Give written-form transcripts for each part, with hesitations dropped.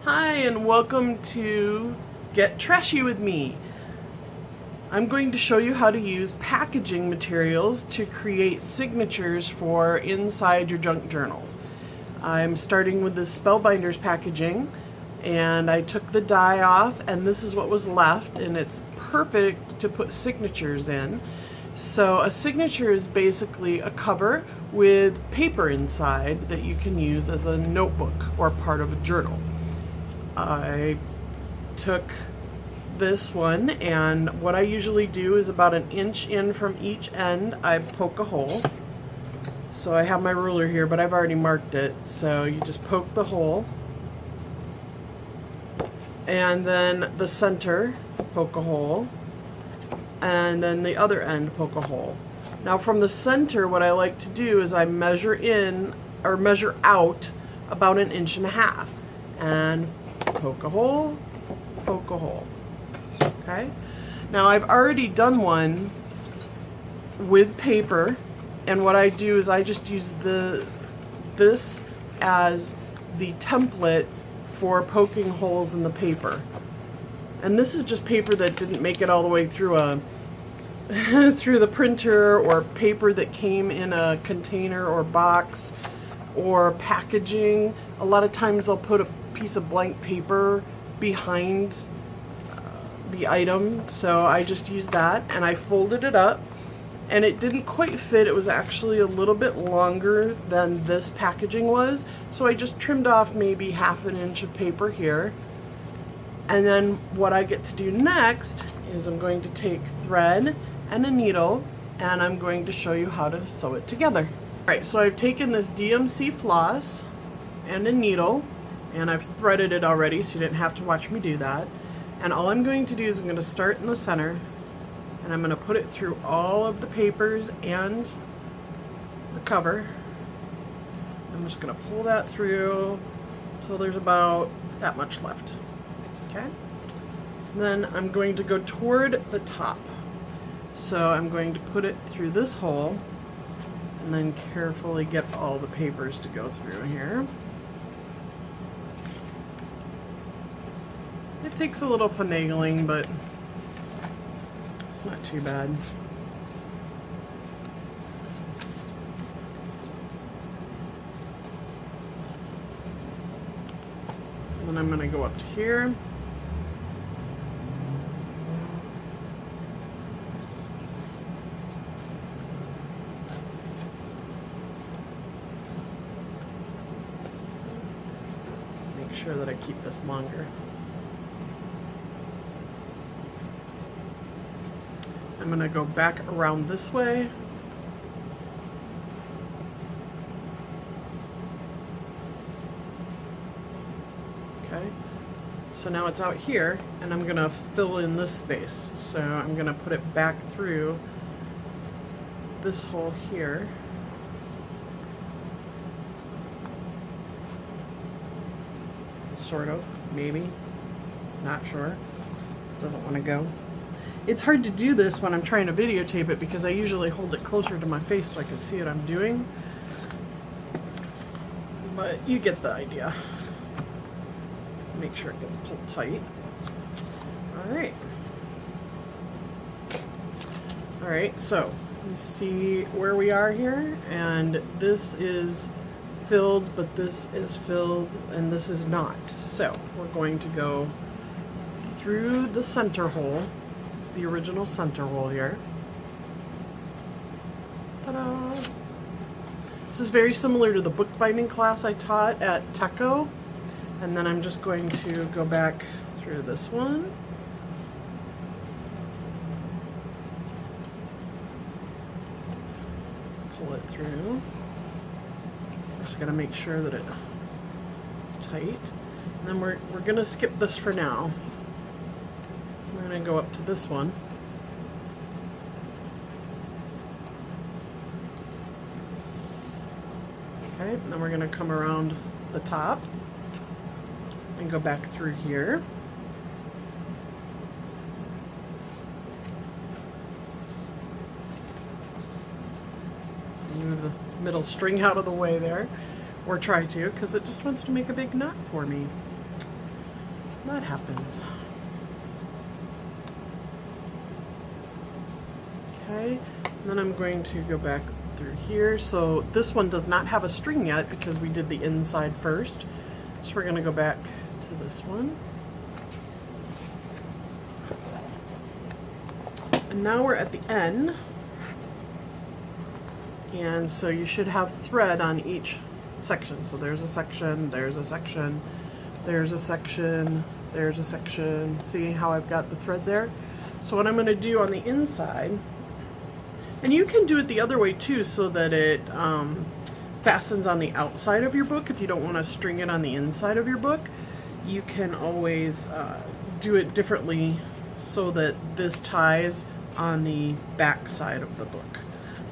Hi and welcome to Get Trashy with me. I'm going to show you how to use packaging materials to create signatures for inside your junk journals. I'm starting with the Spellbinders packaging, and I took the die off and this is what was left, and it's perfect to put signatures in. So a signature is basically a cover with paper inside that you can use as a notebook or part of a journal. I took this one, and what I usually do is about an inch in from each end I poke a hole. So I have my ruler here, but I've already marked it. So you just poke the hole, and then the center poke a hole, and then the other end poke a hole. Now from the center, what I like to do is I measure in or measure out about an inch and a half and poke a hole, poke a hole. Okay? Now I've already done one with paper, and what I do is I just use this as the template for poking holes in the paper. And this is just paper that didn't make it all the way through through the printer, or paper that came in a container or box or packaging. A lot of times they'll put a piece of blank paper behind the item, so I just used that and I folded it up, and it didn't quite fit. It was actually a little bit longer than this packaging was, so I just trimmed off maybe half an inch of paper here. And then what I get to do next is I'm going to take thread and a needle, and I'm going to show you how to sew it together. Alright, so I've taken this DMC floss and a needle, and I've threaded it already, so you didn't have to watch me do that. And all I'm going to do is I'm going to start in the center, and I'm going to put it through all of the papers and the cover. I'm just going to pull that through until there's about that much left. Okay? Then I'm going to go toward the top. So I'm going to put it through this hole, and then carefully get all the papers to go through here. It takes a little finagling, but it's not too bad. And then I'm going to go up to here. Make sure that I keep this longer. I'm going to go back around this way. Okay, so now it's out here, and I'm going to fill in this space. So I'm going to put it back through this hole here. Sort of, maybe, not sure. Doesn't want to go. It's hard to do this when I'm trying to videotape it because I usually hold it closer to my face so I can see what I'm doing. But you get the idea. Make sure it gets pulled tight. Alright. Alright, so you see where we are here, and this is filled, but this is filled, and this is not. So we're going to go through the center hole, the original center hole here. Ta-da! This is very similar to the bookbinding class I taught at Teco, and then I'm just going to go back through this one. Pull it through. Just gotta make sure that it's tight. And then we're gonna skip this for now. We're going to go up to this one. Okay, then we're going to come around the top and go back through here. Move the middle string out of the way there, or try to, because it just wants to make a big knot for me. That happens. Okay, and then I'm going to go back through here. So this one does not have a string yet because we did the inside first. So we're going to go back to this one. And now we're at the end. And so you should have thread on each section. So there's a section, there's a section, there's a section, there's a section. See how I've got the thread there? So what I'm going to do on the inside, and you can do it the other way too, so that it fastens on the outside of your book. If you don't want to string it on the inside of your book, you can always do it differently so that this ties on the back side of the book.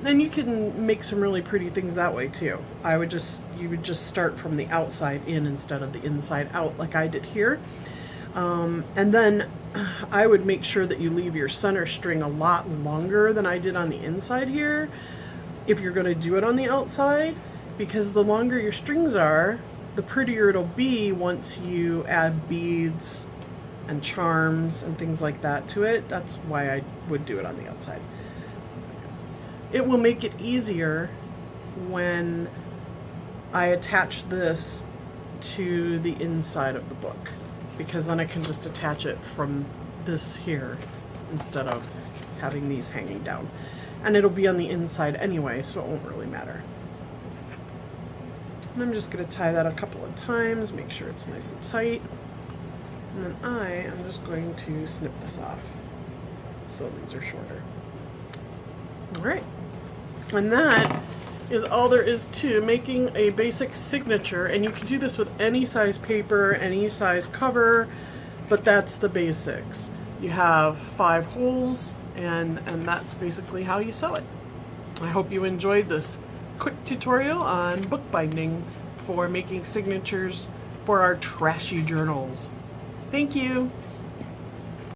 Then you can make some really pretty things that way too. You would just start from the outside in instead of the inside out like I did here. And then I would make sure that you leave your center string a lot longer than I did on the inside here if you're going to do it on the outside, because the longer your strings are, the prettier it'll be once you add beads and charms and things like that to it. That's why I would do it on the outside. It will make it easier when I attach this to the inside of the book, because then I can just attach it from this here instead of having these hanging down. And it'll be on the inside anyway, so it won't really matter. And I'm just going to tie that a couple of times, make sure it's nice and tight. And then I am just going to snip this off so these are shorter. Alright, and that is all there is to making a basic signature, and you can do this with any size paper, any size cover, but that's the basics. You have 5 holes, and that's basically how you sew it. I hope you enjoyed this quick tutorial on bookbinding for making signatures for our trashy journals. Thank you!